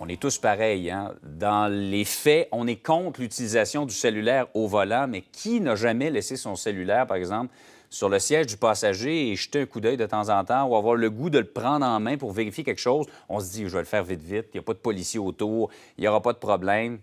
on est tous pareils. Hein? Dans les faits, on est contre l'utilisation du cellulaire au volant, mais qui n'a jamais laissé son cellulaire, par exemple, sur le siège du passager et jeter un coup d'œil de temps en temps ou avoir le goût de le prendre en main pour vérifier quelque chose? On se dit, je vais le faire vite, vite, il n'y a pas de policier autour, il n'y aura pas de problème.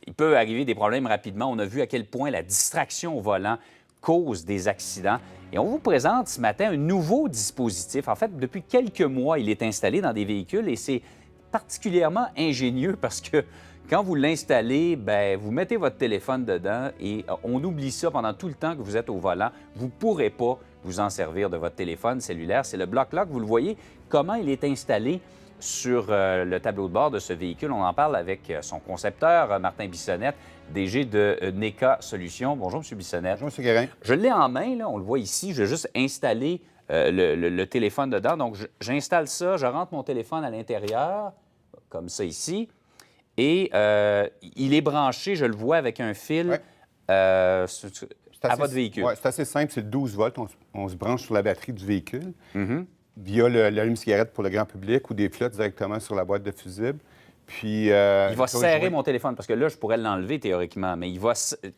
Il peut arriver des problèmes rapidement. On a vu à quel point la distraction au volant cause des accidents. Et on vous présente ce matin un nouveau dispositif. En fait, depuis quelques mois, il est installé dans des véhicules et c'est particulièrement ingénieux parce que quand vous l'installez, bien, vous mettez votre téléphone dedans et on oublie ça pendant tout le temps que vous êtes au volant. Vous ne pourrez pas vous en servir de votre téléphone cellulaire. C'est le BlockLock. Vous le voyez, comment il est installé sur le tableau de bord de ce véhicule. On en parle avec son concepteur, Martin Bissonnette, DG de NECA Solutions. Bonjour, M. Bissonnette. Bonjour, M. Guérin. Je l'ai en main, là, on le voit ici. Je vais juste installer le téléphone dedans. Donc, j'installe ça, je rentre mon téléphone à l'intérieur, comme ça ici, et il est branché, je le vois, avec un fil à votre véhicule. Oui, c'est assez simple, c'est 12 volts. On se branche sur la batterie du véhicule via l'allume-cigarette pour le grand public ou des flottes directement sur la boîte de fusible. Puis, il va serrer mon téléphone, parce que là, je pourrais l'enlever théoriquement, mais il va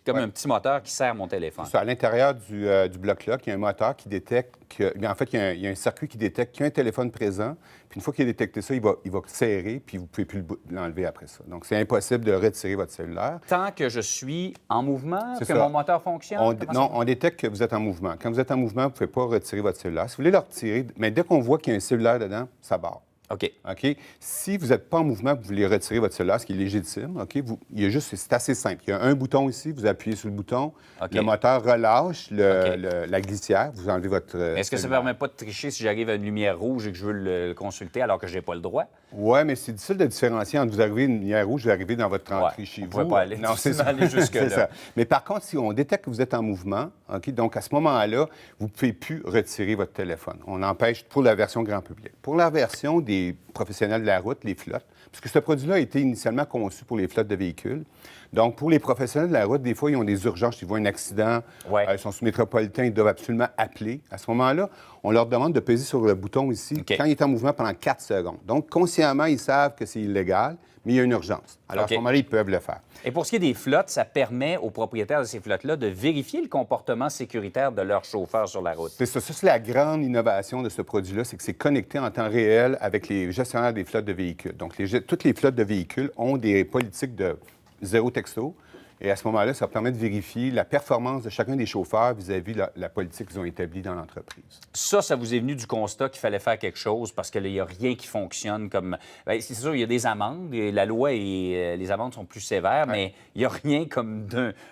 comme un petit moteur qui serre mon téléphone. Ça, à l'intérieur du BlockLock, il y a un moteur qui détecte en fait, il y a un circuit qui détecte qu'il y a un téléphone présent. Puis une fois qu'il a détecté ça, il va serrer, puis vous ne pouvez plus l'enlever après ça. Donc, c'est impossible de retirer votre cellulaire. Tant que je suis en mouvement, que ça. mon moteur fonctionne? On détecte que vous êtes en mouvement. Quand vous êtes en mouvement, vous ne pouvez pas retirer votre cellulaire. Si vous voulez le retirer, mais dès qu'on voit qu'il y a un cellulaire dedans, ça barre. OK. OK? Si vous n'êtes pas en mouvement, vous voulez retirer votre cellulaire, ce qui est légitime, OK? C'est assez simple. Il y a un bouton ici, vous appuyez sur le bouton, OK. le moteur relâche la glissière, vous enlevez votre Est-ce que ça ne permet pas de tricher si j'arrive à une lumière rouge et que je veux le consulter alors que je n'ai pas le droit? Oui, mais c'est difficile de différencier entre vous arrivez à une lumière rouge et vous arrivez dans votre entrée chez vous. On ne peut pas aller, non, c'est ça. aller jusque-là. C'est ça. Mais par contre, si on détecte que vous êtes en mouvement, OK, donc à ce moment-là, vous ne pouvez plus retirer votre téléphone. On empêche pour la version grand public. Pour la version des professionnels de la route, les flottes, puisque ce produit-là a été initialement conçu pour les flottes de véhicules. Donc, pour les professionnels de la route, des fois, ils ont des urgences, ils voient un accident, ils sont sous métropolitain, ils doivent absolument appeler. À ce moment-là, on leur demande de peser sur le bouton ici quand il est en mouvement pendant 4 secondes. Donc, consciemment, ils savent que c'est illégal, mais il y a une urgence. Alors, à ce moment-là, ils peuvent le faire. Et pour ce qui est des flottes, ça permet aux propriétaires de ces flottes-là de vérifier le comportement sécuritaire de leurs chauffeurs sur la route. C'est ça. Ça, c'est la grande innovation de ce produit-là, c'est que c'est connecté en temps réel avec les gestionnaires des flottes de véhicules. Donc, toutes les flottes de véhicules ont des politiques de zéro texto. Et à ce moment-là, ça permet de vérifier la performance de chacun des chauffeurs vis-à-vis de la politique qu'ils ont établie dans l'entreprise. Ça vous est venu du constat qu'il fallait faire quelque chose parce qu'il n'y a rien qui fonctionne comme... Bien, c'est sûr, il y a des amendes. Et la loi et les amendes sont plus sévères, mais il n'y a rien comme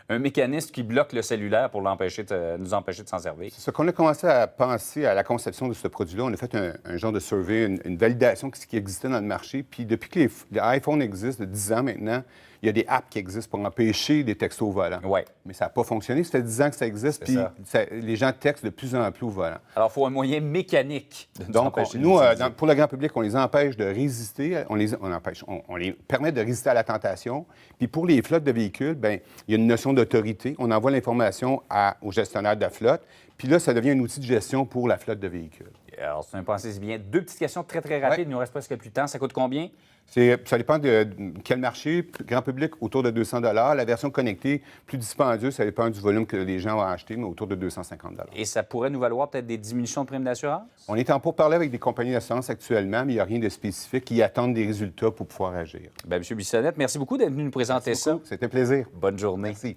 un mécanisme qui bloque le cellulaire pour nous empêcher de s'en servir. C'est ça qu'on a commencé à penser à la conception de ce produit-là. On a fait un genre de survey, une validation de ce qui existait dans le marché. Puis depuis que les iPhones existent, de 10 ans maintenant, il y a des apps qui existent pour empêcher des textos au volant. Oui. Mais ça n'a pas fonctionné. Ça fait 10 ans que ça existe, puis les gens textent de plus en plus au volant. Alors, il faut un moyen mécanique de nous empêcher de nous, l'utiliser. pour le grand public, on les empêche de résister, on les permet de résister à la tentation. Puis pour les flottes de véhicules, bien, il y a une notion d'autorité. On envoie l'information au gestionnaire de la flotte. Puis là, ça devient un outil de gestion pour la flotte de véhicules. Alors, c'est un pensée bien. 2 petites questions très, très rapides. Il nous reste presque plus de temps. Ça coûte combien? Ça dépend de quel marché. Grand public, autour de 200 $. La version connectée, plus dispendieuse, ça dépend du volume que les gens vont acheter, mais autour de 250 $. Et ça pourrait nous valoir peut-être des diminutions de primes d'assurance? On est en pourparlers avec des compagnies d'assurance actuellement, mais il n'y a rien de spécifique. Ils attendent des résultats pour pouvoir agir. Bien, M. Bissonnette, merci beaucoup d'être venu nous présenter ça. C'était un plaisir. Bonne journée. Merci.